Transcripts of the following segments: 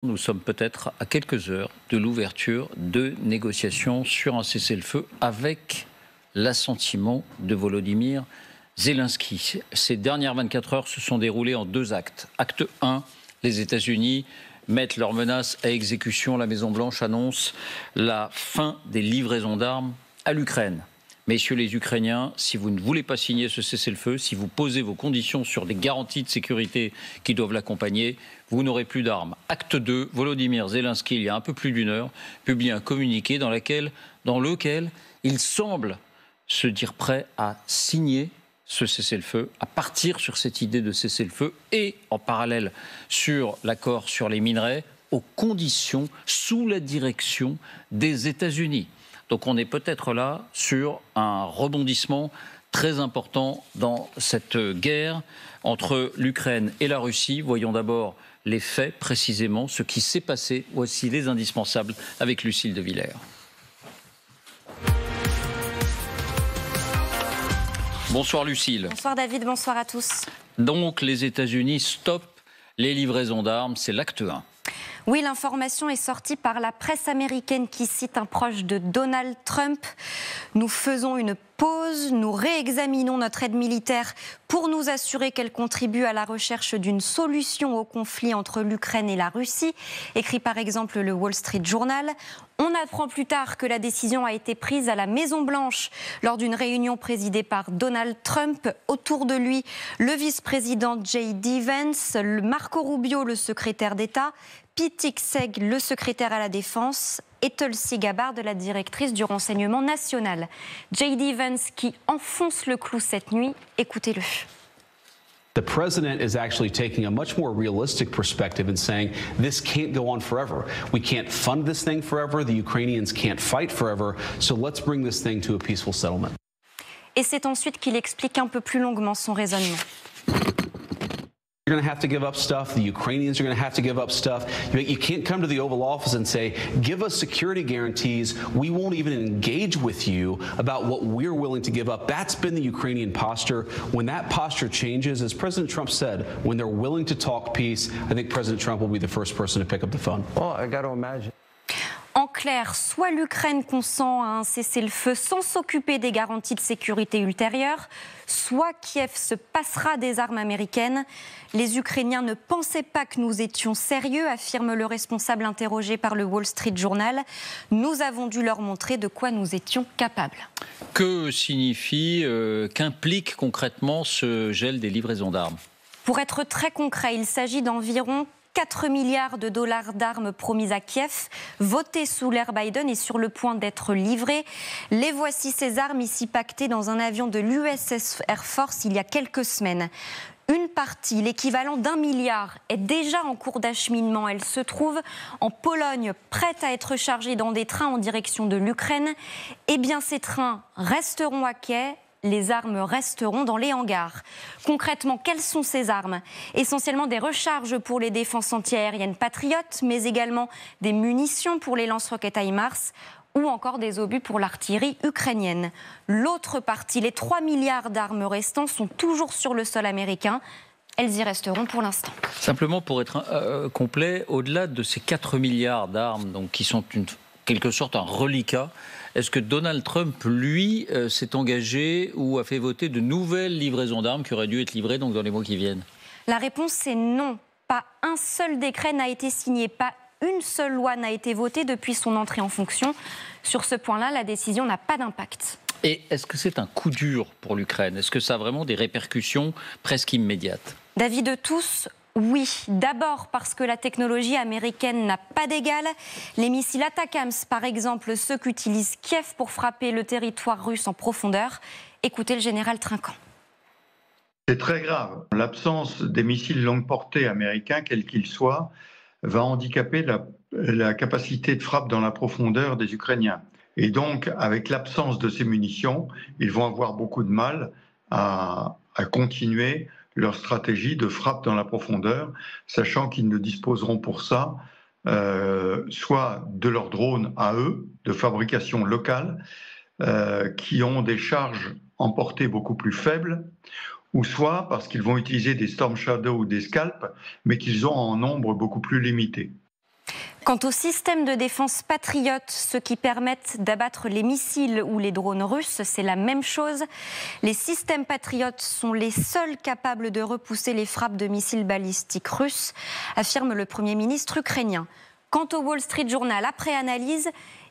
Nous sommes peut-être à quelques heures de l'ouverture de négociations sur un cessez-le-feu avec l'assentiment de Volodymyr Zelensky. Ces dernières 24 heures se sont déroulées en deux actes. Acte 1, les États-Unis mettent leurs menaces à exécution. La Maison-Blanche annonce la fin des livraisons d'armes à l'Ukraine. Messieurs les Ukrainiens, si vous ne voulez pas signer ce cessez-le-feu, si vous posez vos conditions sur des garanties de sécurité qui doivent l'accompagner, vous n'aurez plus d'armes. Acte 2, Volodymyr Zelensky, il y a un peu plus d'une heure, publie un communiqué dans lequel il semble se dire prêt à signer ce cessez-le-feu, à partir sur cette idée de cessez-le-feu et en parallèle sur l'accord sur les minerais, aux conditions sous la direction des États-Unis. Donc on est peut-être là sur un rebondissement très important dans cette guerre entre l'Ukraine et la Russie. Voyons d'abord les faits, précisément, ce qui s'est passé. Voici les indispensables avec Lucille de Villers. Bonsoir Lucille. Bonsoir David, bonsoir à tous. Donc les États-Unis stoppent les livraisons d'armes, c'est l'acte 1. Oui, l'information est sortie par la presse américaine qui cite un proche de Donald Trump. Nous faisons une pause, nous réexaminons notre aide militaire pour nous assurer qu'elle contribue à la recherche d'une solution au conflit entre l'Ukraine et la Russie, écrit par exemple le Wall Street Journal. On apprend plus tard que la décision a été prise à la Maison-Blanche lors d'une réunion présidée par Donald Trump. Autour de lui, le vice-président J.D. Vance, Marco Rubio, le secrétaire d'État, Pete Hegseth, le secrétaire à la Défense, et Tulsi Gabbard, la directrice du renseignement national. J.D. Vance qui enfonce le clou cette nuit, écoutez-le. The president is actually taking a much more realistic perspective and saying this can't go on forever. We can't fund this thing forever. The Ukrainians can't fight forever. So let's bring this thing to a peaceful settlement. Et c'est ensuite qu'il explique un peu plus longuement son raisonnement. You're going to have to give up stuff. The Ukrainians are going to have to give up stuff. You can't come to the Oval Office and say, give us security guarantees. We won't even engage with you about what we're willing to give up. That's been the Ukrainian posture. When that posture changes, as President Trump said, when they're willing to talk peace, I think President Trump will be the first person to pick up the phone. Well, I got to imagine. En clair, soit l'Ukraine consent à un cessez-le-feu sans s'occuper des garanties de sécurité ultérieures, soit Kiev se passera des armes américaines. Les Ukrainiens ne pensaient pas que nous étions sérieux, affirme le responsable interrogé par le Wall Street Journal. Nous avons dû leur montrer de quoi nous étions capables. Que signifie, qu'implique concrètement ce gel des livraisons d'armes ? Pour être très concret, il s'agit d'environ 4 milliards de dollars d'armes promises à Kiev, votées sous l'ère Biden et sur le point d'être livrées. Les voici ces armes ici pactées dans un avion de l'USS Air Force il y a quelques semaines. Une partie, l'équivalent d'1 milliard, est déjà en cours d'acheminement. Elle se trouve en Pologne, prête à être chargée dans des trains en direction de l'Ukraine. Eh bien, ces trains resteront à quai. Les armes resteront dans les hangars. Concrètement, quelles sont ces armes ? Essentiellement des recharges pour les défenses antiaériennes patriotes, mais également des munitions pour les lance-roquettes HIMARS ou encore des obus pour l'artillerie ukrainienne. L'autre partie, les 3 milliards d'armes restants, sont toujours sur le sol américain. Elles y resteront pour l'instant. Simplement pour être complet, au-delà de ces 4 milliards d'armes donc, qui sont en quelque sorte un reliquat, est-ce que Donald Trump, lui, s'est engagé ou a fait voter de nouvelles livraisons d'armes qui auraient dû être livrées donc, dans les mois qui viennent ? La réponse est non. Pas un seul décret n'a été signé, pas une seule loi n'a été votée depuis son entrée en fonction. Sur ce point-là, la décision n'a pas d'impact. Et est-ce que c'est un coup dur pour l'Ukraine ? Est-ce que ça a vraiment des répercussions presque immédiates ? D'avis de tous, oui. D'abord parce que la technologie américaine n'a pas d'égal. Les missiles ATACMS, par exemple, ceux qu'utilise Kiev pour frapper le territoire russe en profondeur. Écoutez le général Trinquant. C'est très grave. L'absence des missiles longue portée américains, quels qu'ils soient, va handicaper la capacité de frappe dans la profondeur des Ukrainiens. Et donc, avec l'absence de ces munitions, ils vont avoir beaucoup de mal à continuer leur stratégie de frappe dans la profondeur, sachant qu'ils ne disposeront pour ça soit de leurs drones à eux, de fabrication locale, qui ont des charges en portée beaucoup plus faibles, ou soit parce qu'ils vont utiliser des Storm Shadow ou des Scalp, mais qu'ils ont en nombre beaucoup plus limité. Quant au système de défense Patriot, ceux qui permettent d'abattre les missiles ou les drones russes, c'est la même chose. Les systèmes Patriot sont les seuls capables de repousser les frappes de missiles balistiques russes, affirme le Premier ministre ukrainien. Quant au Wall Street Journal, après analyse,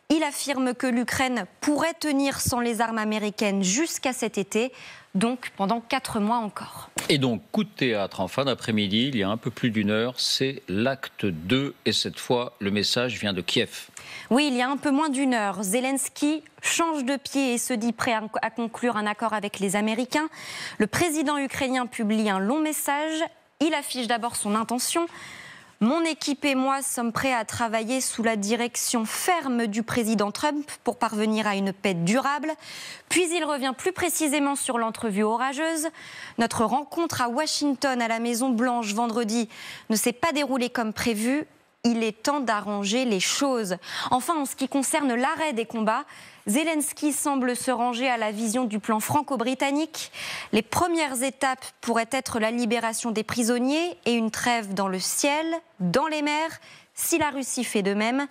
il affirme que l'Ukraine pourrait tenir sans les armes américaines jusqu'à cet été, donc pendant 4 mois encore. Et donc, coup de théâtre en fin d'après-midi, il y a un peu plus d'une heure, c'est l'acte 2, et cette fois, le message vient de Kiev. Oui, il y a un peu moins d'une heure, Zelensky change de pied et se dit prêt à conclure un accord avec les Américains. Le président ukrainien publie un long message. Il affiche d'abord son intention. Mon équipe et moi sommes prêts à travailler sous la direction ferme du président Trump pour parvenir à une paix durable. Puis il revient plus précisément sur l'entrevue orageuse. Notre rencontre à Washington, à la Maison-Blanche, vendredi, ne s'est pas déroulée comme prévu. Il est temps d'arranger les choses. Enfin, en ce qui concerne l'arrêt des combats, Zelensky semble se ranger à la vision du plan franco-britannique. Les premières étapes pourraient être la libération des prisonniers et une trêve dans le ciel, dans les mers, si la Russie fait de même.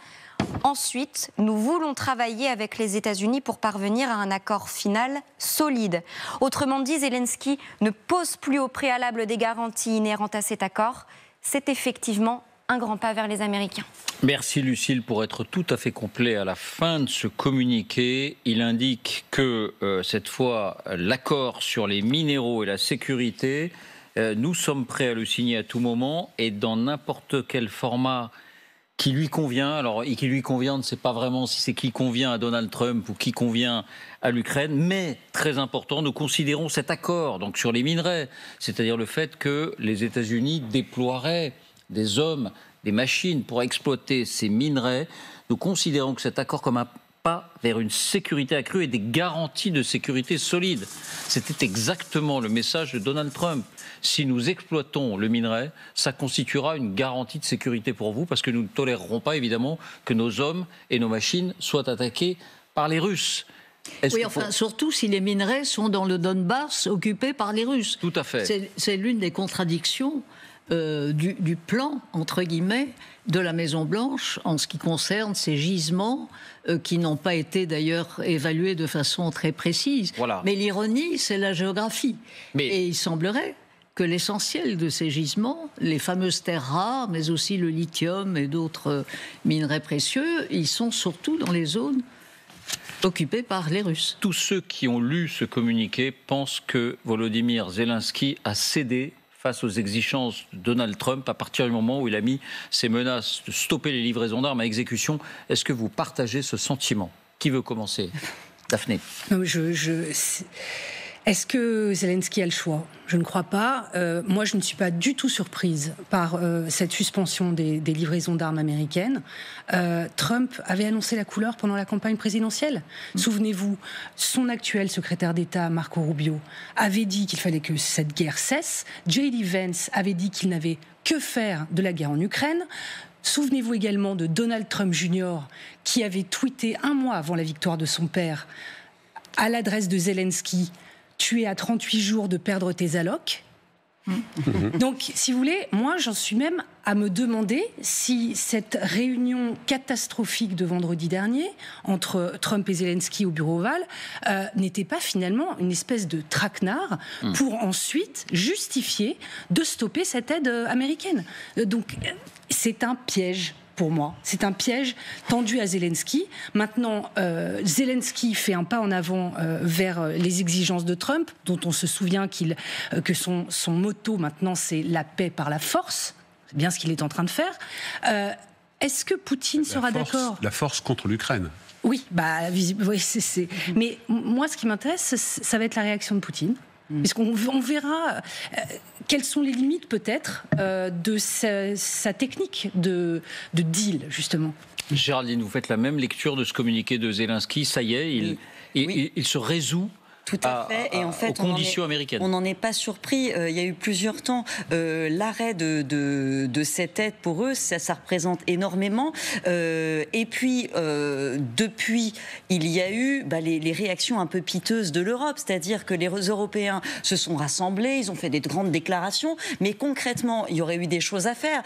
Ensuite, nous voulons travailler avec les États-Unis pour parvenir à un accord final solide. Autrement dit, Zelensky ne pose plus au préalable des garanties inhérentes à cet accord. C'est effectivement un grand pas vers les Américains. Merci Lucille. Pour être tout à fait complet, à la fin de ce communiqué, il indique que cette fois, l'accord sur les minéraux et la sécurité, nous sommes prêts à le signer à tout moment et dans n'importe quel format qui lui convient. Alors, qui lui convient, on ne sait pas vraiment si c'est qui convient à Donald Trump ou qui convient à l'Ukraine, mais très important, nous considérons cet accord donc sur les minerais, c'est-à-dire le fait que les États-Unis déploieraient des hommes, des machines pour exploiter ces minerais. Nous considérons que cet accord comme un pas vers une sécurité accrue et des garanties de sécurité solides. C'était exactement le message de Donald Trump. Si nous exploitons le minerai, ça constituera une garantie de sécurité pour vous, parce que nous ne tolérerons pas évidemment que nos hommes et nos machines soient attaqués par les Russes. Oui, enfin, surtout si les minerais sont dans le Donbass occupé par les Russes. Tout à fait. C'est l'une des contradictions du plan, entre guillemets, de la Maison-Blanche en ce qui concerne ces gisements qui n'ont pas été d'ailleurs évalués de façon très précise. Voilà. Mais l'ironie, c'est la géographie. Et il semblerait que l'essentiel de ces gisements, les fameuses terres rares, mais aussi le lithium et d'autres minerais précieux, ils sont surtout dans les zones occupées par les Russes. Tous ceux qui ont lu ce communiqué pensent que Volodymyr Zelensky a cédé face aux exigences de Donald Trump à partir du moment où il a mis ses menaces de stopper les livraisons d'armes à exécution. Est-ce que vous partagez ce sentiment ? Qui veut commencer ? Daphné. Est-ce que Zelensky a le choix ? Je ne crois pas. Moi, je ne suis pas du tout surprise par cette suspension des livraisons d'armes américaines. Trump avait annoncé la couleur pendant la campagne présidentielle. Souvenez-vous, son actuel secrétaire d'État, Marco Rubio, avait dit qu'il fallait que cette guerre cesse. J.D. Vance avait dit qu'il n'avait que faire de la guerre en Ukraine. Souvenez-vous également de Donald Trump Jr., qui avait tweeté un mois avant la victoire de son père à l'adresse de Zelensky: tu es à 38 jours de perdre tes allocs. Donc, si vous voulez, moi, j'en suis même à me demander si cette réunion catastrophique de vendredi dernier entre Trump et Zelensky au bureau ovale n'était pas finalement une espèce de traquenard pour ensuite justifier de stopper cette aide américaine. Donc, c'est un piège. Pour moi, c'est un piège tendu à Zelensky. Maintenant, Zelensky fait un pas en avant vers les exigences de Trump, dont on se souvient que son motto maintenant, c'est la paix par la force. C'est bien ce qu'il est en train de faire. Est-ce que Poutine sera d'accord ? La force contre l'Ukraine. Oui, oui, mais moi, ce qui m'intéresse, ça va être la réaction de Poutine. Puisqu'on verra quelles sont les limites peut-être de sa technique de deal, justement. Géraldine, vous faites la même lecture de ce communiqué de Zelensky. Ça y est, il se résout Tout à fait. Et en fait, aux conditions américaines. On n'en est pas surpris. Il y a eu plusieurs temps. L'arrêt de cette aide, pour eux, ça représente énormément. Et puis, depuis, il y a eu les réactions un peu piteuses de l'Europe. C'est-à-dire que les Européens se sont rassemblés, ils ont fait des grandes déclarations, mais concrètement, il y aurait eu des choses à faire.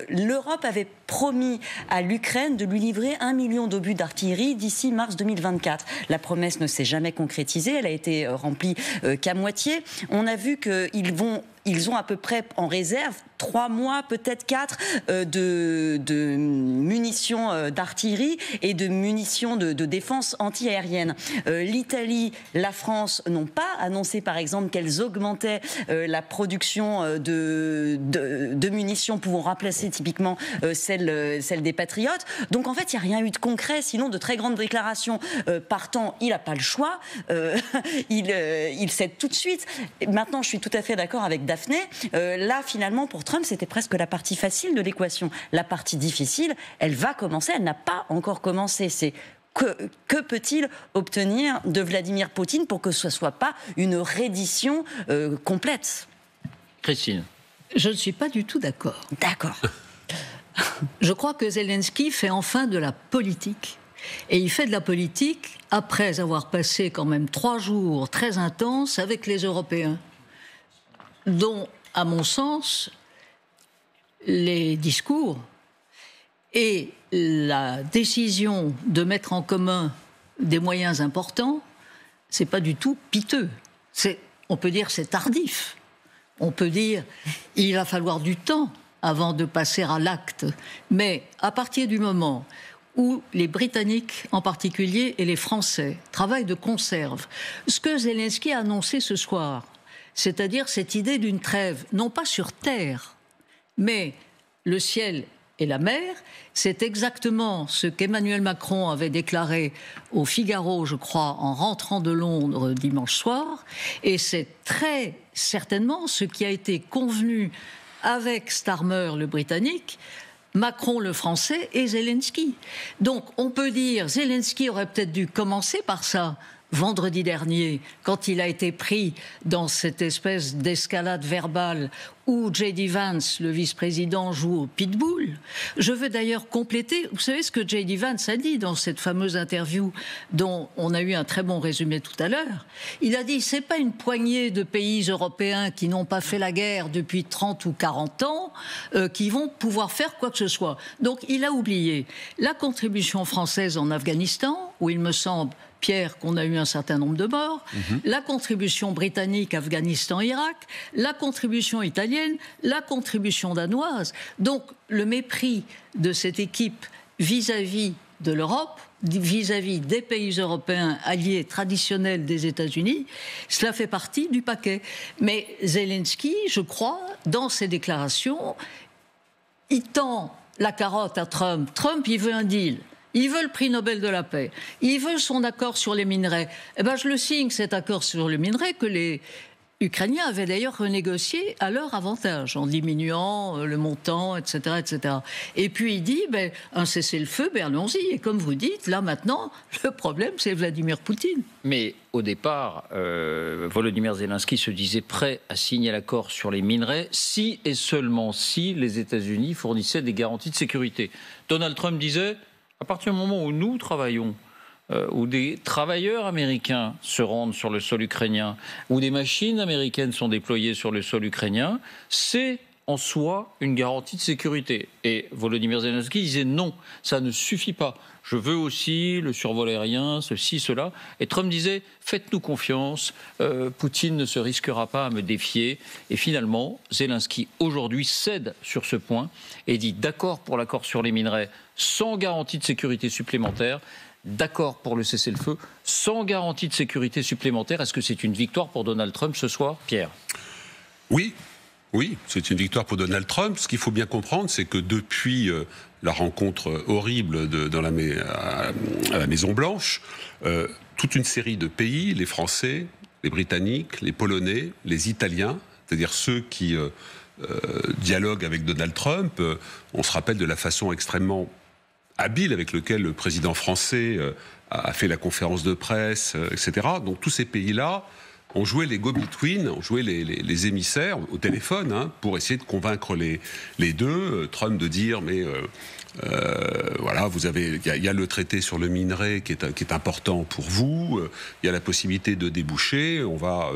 L'Europe avait promis à l'Ukraine de lui livrer 1 million d'obus d'artillerie d'ici mars 2024. La promesse ne s'est jamais concrétisée, elle a été remplie qu'à moitié. On a vu qu'ils ont à peu près en réserve 3 mois, peut-être 4, de munitions d'artillerie et de munitions de défense anti-aérienne. L'Italie, la France n'ont pas annoncé, par exemple, qu'elles augmentaient la production de munitions pouvant remplacer typiquement celle des Patriotes. Donc, en fait, il n'y a rien eu de concret, sinon de très grandes déclarations. Partant, il n'a pas le choix. Il cède tout de suite. Maintenant, je suis tout à fait d'accord avec Daphné. Là, finalement, pour Trump, c'était presque la partie facile de l'équation. La partie difficile, elle va commencer, elle n'a pas encore commencé. C'est que peut-il obtenir de Vladimir Poutine pour que ce ne soit pas une reddition complète? Christine. Je ne suis pas du tout d'accord. D'accord. Je crois que Zelensky fait enfin de la politique. Et il fait de la politique après avoir passé quand même 3 jours très intenses avec les Européens, dont, à mon sens, les discours et la décision de mettre en commun des moyens importants, c'est pas du tout piteux. On peut dire c'est tardif. On peut dire il va falloir du temps avant de passer à l'acte. Mais à partir du moment où les Britanniques en particulier et les Français travaillent de conserve, ce que Zelensky a annoncé ce soir, c'est-à-dire cette idée d'une trêve, non pas sur terre, mais le ciel et la mer, c'est exactement ce qu'Emmanuel Macron avait déclaré au Figaro, je crois, en rentrant de Londres dimanche soir, et c'est très certainement ce qui a été convenu avec Starmer, le Britannique, Macron, le Français, et Zelensky. Donc on peut dire, Zelensky aurait peut-être dû commencer par ça, vendredi dernier, quand il a été pris dans cette espèce d'escalade verbale où J.D. Vance, le vice-président, joue au pitbull. Je veux d'ailleurs compléter, vous savez ce que J.D. Vance a dit dans cette fameuse interview dont on a eu un très bon résumé tout à l'heure. Il a dit, c'est pas une poignée de pays européens qui n'ont pas fait la guerre depuis 30 ou 40 ans qui vont pouvoir faire quoi que ce soit. Donc il a oublié la contribution française en Afghanistan, où il me semble, Pierre, qu'on a eu un certain nombre de morts, la contribution britannique, Afghanistan, Irak, la contribution italienne, la contribution danoise. Donc le mépris de cette équipe vis-à-vis de l'Europe, vis-à-vis des pays européens alliés traditionnels des États-Unis, cela fait partie du paquet. Mais Zelensky, je crois, dans ses déclarations, il tend la carotte à Trump. Trump, il veut un deal. Il veut le prix Nobel de la paix. Il veut son accord sur les minerais. Eh ben, je le signe, cet accord sur les minerais, que les Ukrainiens avaient d'ailleurs renégocié à leur avantage, en diminuant le montant, etc., etc. Et puis il dit, un cessez-le-feu, allons-y. Et comme vous dites, là maintenant, le problème, c'est Vladimir Poutine. Mais au départ, Volodymyr Zelensky se disait prêt à signer l'accord sur les minerais si et seulement si les États-Unis fournissaient des garanties de sécurité. Donald Trump disait, à partir du moment où nous travaillons, où des travailleurs américains se rendent sur le sol ukrainien, où des machines américaines sont déployées sur le sol ukrainien, c'est en soi une garantie de sécurité. Et Volodymyr Zelensky disait non, ça ne suffit pas. Je veux aussi le survol aérien, ceci, cela. Et Trump disait, faites-nous confiance, Poutine ne se risquera pas à me défier. Et finalement, Zelensky, aujourd'hui, cède sur ce point et dit d'accord pour l'accord sur les minerais, sans garantie de sécurité supplémentaire, d'accord pour le cessez-le-feu, sans garantie de sécurité supplémentaire. Est-ce que c'est une victoire pour Donald Trump ce soir, Pierre ? Oui, c'est une victoire pour Donald Trump. Ce qu'il faut bien comprendre, c'est que depuis la rencontre horrible à la Maison-Blanche, toute une série de pays, les Français, les Britanniques, les Polonais, les Italiens, c'est-à-dire ceux qui dialoguent avec Donald Trump, on se rappelle de la façon extrêmement habile avec laquelle le président français a fait la conférence de presse, etc. Donc tous ces pays-là ont joué les go-between, ont joué les émissaires au téléphone pour essayer de convaincre les deux. Trump de dire mais voilà, il y a le traité sur le minerai qui est important pour vous. Il y a la possibilité de déboucher. On va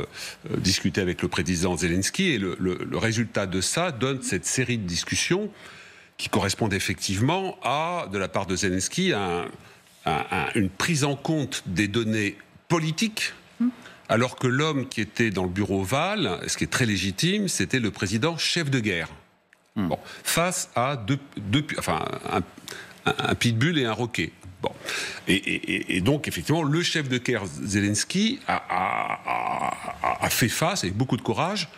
discuter avec le président Zelensky et le résultat de ça donne cette série de discussions qui correspondent effectivement à, de la part de Zelensky, une prise en compte des données politiques. Alors que l'homme qui était dans le bureau ovale, ce qui est très légitime, c'était le président chef de guerre. Bon, face à un pitbull et un roquet. Bon. Et donc, effectivement, le chef de guerre Zelensky a fait face avec beaucoup de courage,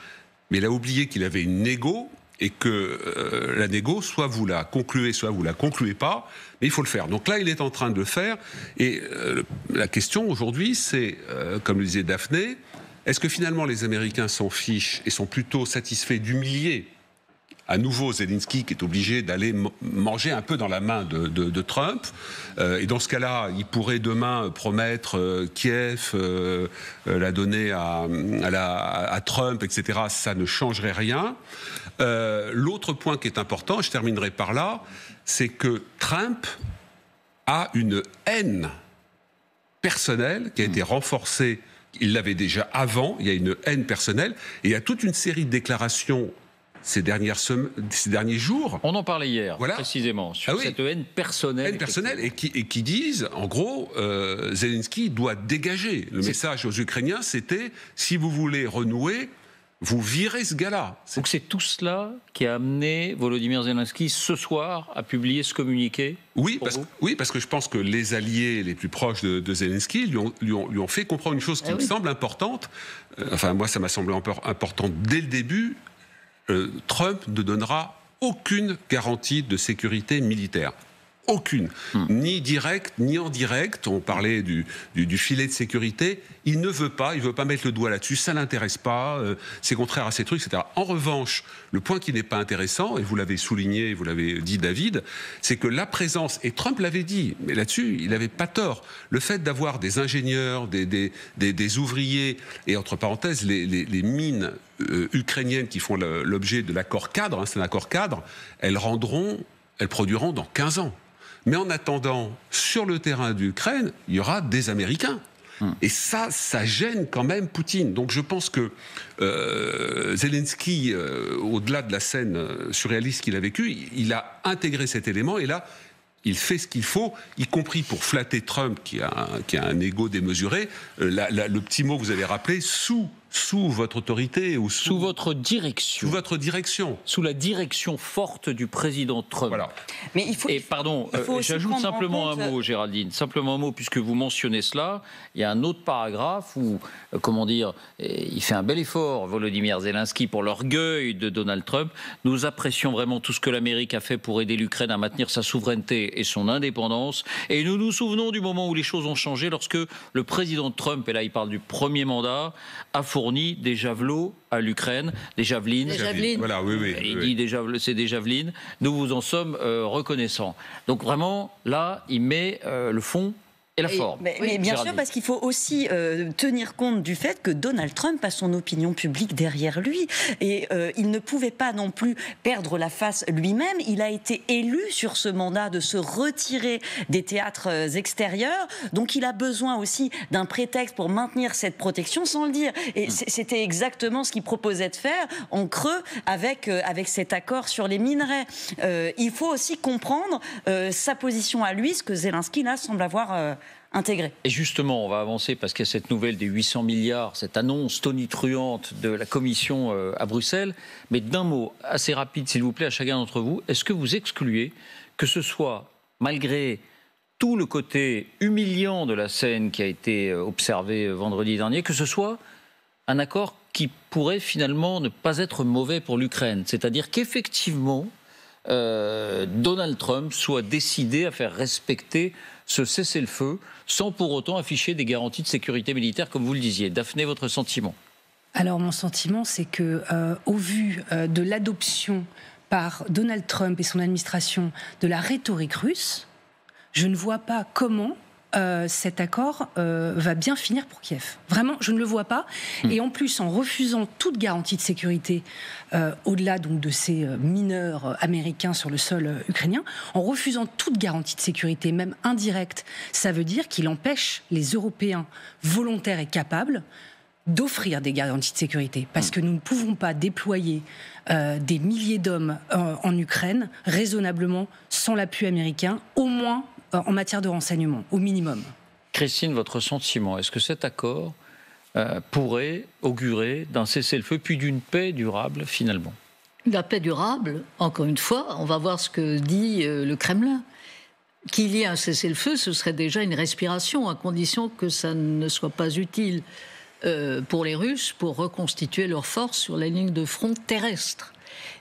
mais il a oublié qu'il avait une négo et que la négo, soit vous la concluez, soit vous la concluez pas, mais il faut le faire. Donc là, il est en train de le faire. Et la question aujourd'hui, c'est, comme le disait Daphné, est-ce que finalement les Américains s'en fichent et sont plutôt satisfaits d'humilier à nouveau Zelensky qui est obligé d'aller manger un peu dans la main de Trump. Et dans ce cas-là, il pourrait demain promettre Kiev, la donner à Trump, etc. Ça ne changerait rien. L'autre point qui est important, je terminerai par là, c'est que Trump a une haine personnelle qui a été renforcée. Il l'avait déjà avant, il y a une haine personnelle. Et il y a toute une série de déclarations ces derniers jours. On en parlait hier, précisément, sur cette haine personnelle. Haine personnelle, et qui disent, en gros, Zelensky doit dégager. Le message aux Ukrainiens, c'était, si vous voulez renouer, vous virez ce gars-là. Donc c'est tout cela qui a amené Volodymyr Zelensky, ce soir, à publier ce communiqué? Oui, parce que je pense que les alliés les plus proches de Zelensky lui ont fait comprendre une chose qui me semble importante. Enfin, moi, ça m'a semblé important dès le début. Trump ne donnera aucune garantie de sécurité militaire. Aucune. Ni directe, ni indirect. On parlait du filet de sécurité. Il ne veut pas mettre le doigt là-dessus. Ça ne l'intéresse pas. C'est contraire à ces trucs, etc. En revanche, le point qui n'est pas intéressant, et vous l'avez souligné, vous l'avez dit David, c'est que la présence, et Trump l'avait dit, mais là-dessus, il n'avait pas tort, le fait d'avoir des ingénieurs, des ouvriers, et entre parenthèses, les mines ukrainiennes qui font l'objet de l'accord cadre, c'est un accord cadre, elles produiront dans 15 ans. Mais en attendant, sur le terrain d'Ukraine, il y aura des Américains. Et ça gêne quand même Poutine. Donc je pense que Zelensky, au-delà de la scène surréaliste qu'il a vécue, il a intégré cet élément et là, il fait ce qu'il faut, y compris pour flatter Trump, qui a un ego démesuré. Le petit mot que vous avez rappelé, sous votre autorité ou sous votre direction. Sous votre direction. Sous la direction forte du président Trump. Voilà. Mais j'ajoute simplement un mot, Géraldine, simplement un mot, puisque vous mentionnez cela. Il y a un autre paragraphe où, il fait un bel effort, Volodymyr Zelensky, pour l'orgueil de Donald Trump. Nous apprécions vraiment tout ce que l'Amérique a fait pour aider l'Ukraine à maintenir sa souveraineté et son indépendance. Et nous nous souvenons du moment où les choses ont changé lorsque le président Trump, et là il parle du premier mandat, a fourni des javelots à l'Ukraine, des javelines. Voilà, oui. Il dit c'est des javelines. Nous vous en sommes reconnaissants. Donc vraiment, là, il met le fond et la forme. Mais bien sûr, parce qu'il faut aussi tenir compte du fait que Donald Trump a son opinion publique derrière lui. Et il ne pouvait pas non plus perdre la face lui-même. Il a été élu sur ce mandat de se retirer des théâtres extérieurs. Donc il a besoin aussi d'un prétexte pour maintenir cette protection sans le dire. Et c'était exactement ce qu'il proposait de faire en creux avec cet accord sur les minerais. Il faut aussi comprendre sa position à lui, ce que Zelensky là semble avoir intégré. Et justement, on va avancer parce qu'il y a cette nouvelle des 800 milliards, cette annonce tonitruante de la Commission à Bruxelles. Mais d'un mot assez rapide, s'il vous plaît, à chacun d'entre vous, est-ce que vous excluez que ce soit, malgré tout le côté humiliant de la scène qui a été observée vendredi dernier, que ce soit un accord qui pourrait finalement ne pas être mauvais pour l'Ukraine? C'est-à-dire qu'effectivement, Donald Trump soit décidé à faire respecter ce cessez-le-feu sans pour autant afficher des garanties de sécurité militaire, comme vous le disiez. Daphné, votre sentiment? Alors, mon sentiment, c'est que, au vu de l'adoption par Donald Trump et son administration de la rhétorique russe, je ne vois pas comment cet accord va bien finir pour Kiev. Vraiment, je ne le vois pas. Et en plus, en refusant toute garantie de sécurité, au-delà donc de ces mineurs américains sur le sol ukrainien, en refusant toute garantie de sécurité, même indirecte, ça veut dire qu'il empêche les Européens volontaires et capables d'offrir des garanties de sécurité. Parce que nous ne pouvons pas déployer des milliers d'hommes en Ukraine raisonnablement sans l'appui américain, au moins en matière de renseignement, au minimum. Christine, votre sentiment, est-ce que cet accord pourrait augurer d'un cessez-le-feu puis d'une paix durable finalement ? La paix durable, encore une fois, on va voir ce que dit le Kremlin. Qu'il y ait un cessez-le-feu, ce serait déjà une respiration, à condition que ça ne soit pas utile pour les Russes pour reconstituer leurs forces sur la ligne de front terrestre.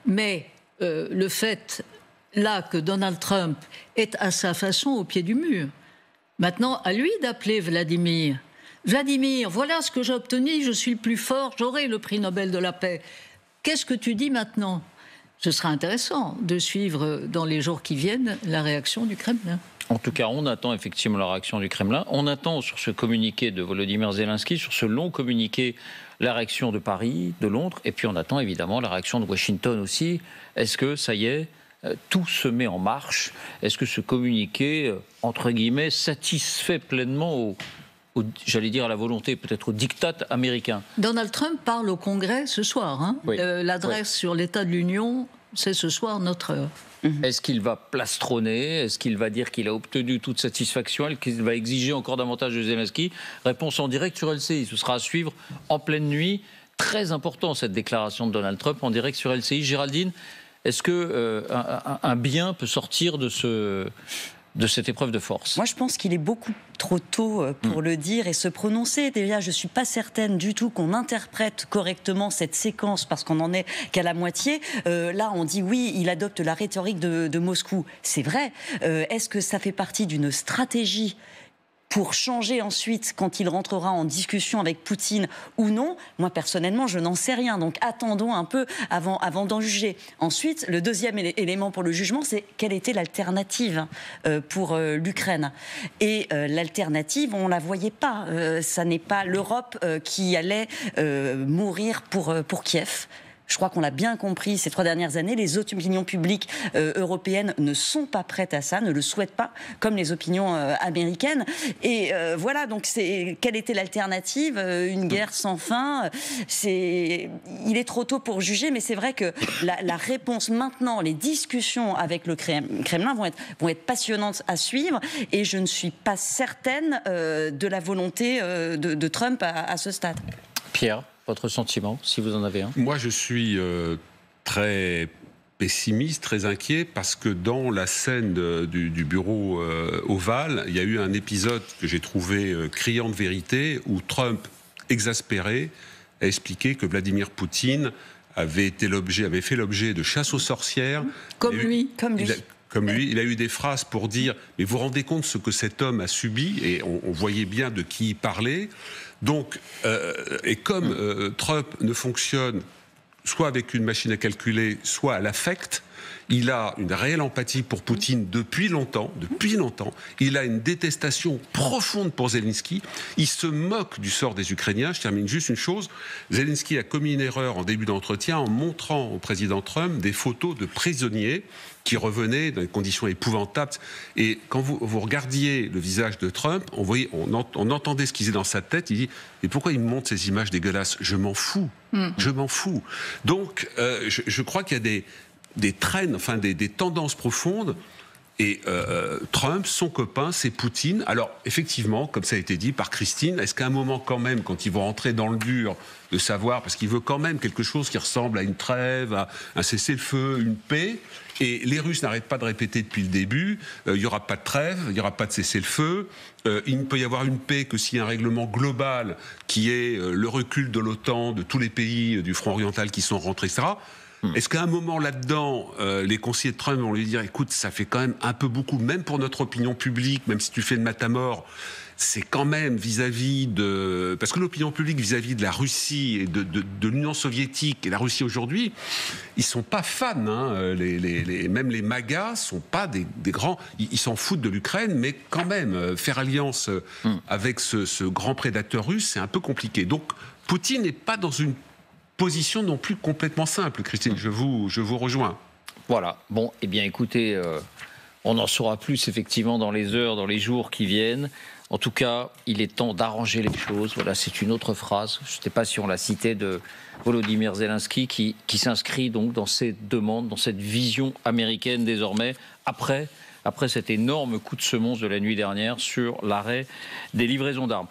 Mais le fait, là, que Donald Trump est à sa façon au pied du mur, maintenant, à lui d'appeler Vladimir. Vladimir, voilà ce que j'ai obtenu, je suis le plus fort, j'aurai le prix Nobel de la paix. Qu'est-ce que tu dis maintenant ? Ce sera intéressant de suivre dans les jours qui viennent la réaction du Kremlin. En tout cas, on attend effectivement la réaction du Kremlin. On attend sur ce communiqué de Volodymyr Zelensky, sur ce long communiqué, la réaction de Paris, de Londres, et puis on attend évidemment la réaction de Washington aussi. Est-ce que, ça y est, tout se met en marche ? Est-ce que ce communiqué, entre guillemets, satisfait pleinement j'allais dire à la volonté, peut-être au diktat américain ? Donald Trump parle au Congrès ce soir. Hein. Oui. L'adresse sur l'état de l'Union, c'est ce soir notre heure. Est-ce qu'il va plastronner ? Est-ce qu'il va dire qu'il a obtenu toute satisfaction ? Est-ce qu'il va exiger encore davantage de Zelensky ? Réponse en direct sur LCI. Ce sera à suivre en pleine nuit. Très important cette déclaration de Donald Trump en direct sur LCI. Géraldine, est-ce qu'un bien peut sortir de cette épreuve de force ? Moi, je pense qu'il est beaucoup trop tôt pour le dire et se prononcer. Déjà, je ne suis pas certaine du tout qu'on interprète correctement cette séquence parce qu'on n'en est qu'à la moitié. Là, on dit oui, il adopte la rhétorique de Moscou. C'est vrai. Est-ce que ça fait partie d'une stratégie pour changer ensuite quand il rentrera en discussion avec Poutine ou non? Moi, personnellement, je n'en sais rien. Donc, attendons un peu avant d'en juger. Ensuite, le deuxième élément pour le jugement, c'est quelle était l'alternative pour l'Ukraine. Et l'alternative, on ne la voyait pas. Ça n'est pas l'Europe qui allait mourir pour Kiev. Je crois qu'on l'a bien compris ces 3 dernières années. Les opinions publiques européennes ne sont pas prêtes à ça, ne le souhaitent pas, comme les opinions américaines. Et voilà, donc quelle était l'alternative ? Une guerre sans fin. Il est trop tôt pour juger, mais c'est vrai que la réponse maintenant, les discussions avec le Kremlin vont être passionnantes à suivre. Et je ne suis pas certaine de la volonté de Trump à ce stade. Pierre, votre sentiment, si vous en avez un ? Moi, je suis très pessimiste, très inquiet, parce que dans la scène du bureau ovale, il y a eu un épisode que j'ai trouvé criant de vérité, où Trump, exaspéré, a expliqué que Vladimir Poutine avait fait l'objet de chasse aux sorcières. Comme lui. Il a eu des phrases pour dire « Mais vous vous rendez compte ce que cet homme a subi ?» Et on voyait bien de qui il parlait. Donc, et comme Trump ne fonctionne soit avec une machine à calculer, soit à l'affect, il a une réelle empathie pour Poutine depuis longtemps. Il a une détestation profonde pour Zelensky. Il se moque du sort des Ukrainiens. Je termine juste une chose. Zelensky a commis une erreur en début d'entretien en montrant au président Trump des photos de prisonniers qui revenaient dans des conditions épouvantables. Et quand vous regardiez le visage de Trump, on entendait ce qu'il disait dans sa tête. Il dit « Mais pourquoi il me montre ces images dégueulasses ? Je m'en fous. Je m'en fous. » Donc, je crois qu'il y a des traînes, enfin des tendances profondes. Et Trump, son copain, c'est Poutine. Alors, effectivement, comme ça a été dit par Christine, est-ce qu'à un moment quand même, quand ils vont rentrer dans le dur, de savoir, parce qu'il veut quand même quelque chose qui ressemble à une trêve, à un cessez-le-feu, une paix, et les Russes n'arrêtent pas de répéter depuis le début, il n'y aura pas de trêve, il n'y aura pas de cessez-le-feu, il ne peut y avoir une paix que s'il y a un règlement global qui est le recul de l'OTAN, de tous les pays du front oriental qui sont rentrés, etc. Est-ce qu'à un moment là-dedans, les conseillers de Trump vont lui dire, écoute, ça fait quand même un peu beaucoup, même pour notre opinion publique, même si tu fais de matamor, c'est quand même vis-à-vis de... Parce que l'opinion publique vis-à-vis de la Russie et de l'Union soviétique et la Russie aujourd'hui, ils sont pas fans. Hein. Même les MAGA sont pas des grands... Ils s'en foutent de l'Ukraine, mais quand même, faire alliance avec ce grand prédateur russe, c'est un peu compliqué. Donc, Poutine n'est pas dans une position non plus complètement simple, Christine. Je vous rejoins. Voilà. Bon, eh bien, écoutez, on en saura plus, effectivement, dans les heures, dans les jours qui viennent. En tout cas, il est temps d'arranger les choses. Voilà, c'est une autre phrase, je ne sais pas si on l'a citée, de Volodymyr Zelensky, qui s'inscrit donc dans cette demande, dans cette vision américaine désormais, après cet énorme coup de semonce de la nuit dernière sur l'arrêt des livraisons d'armes.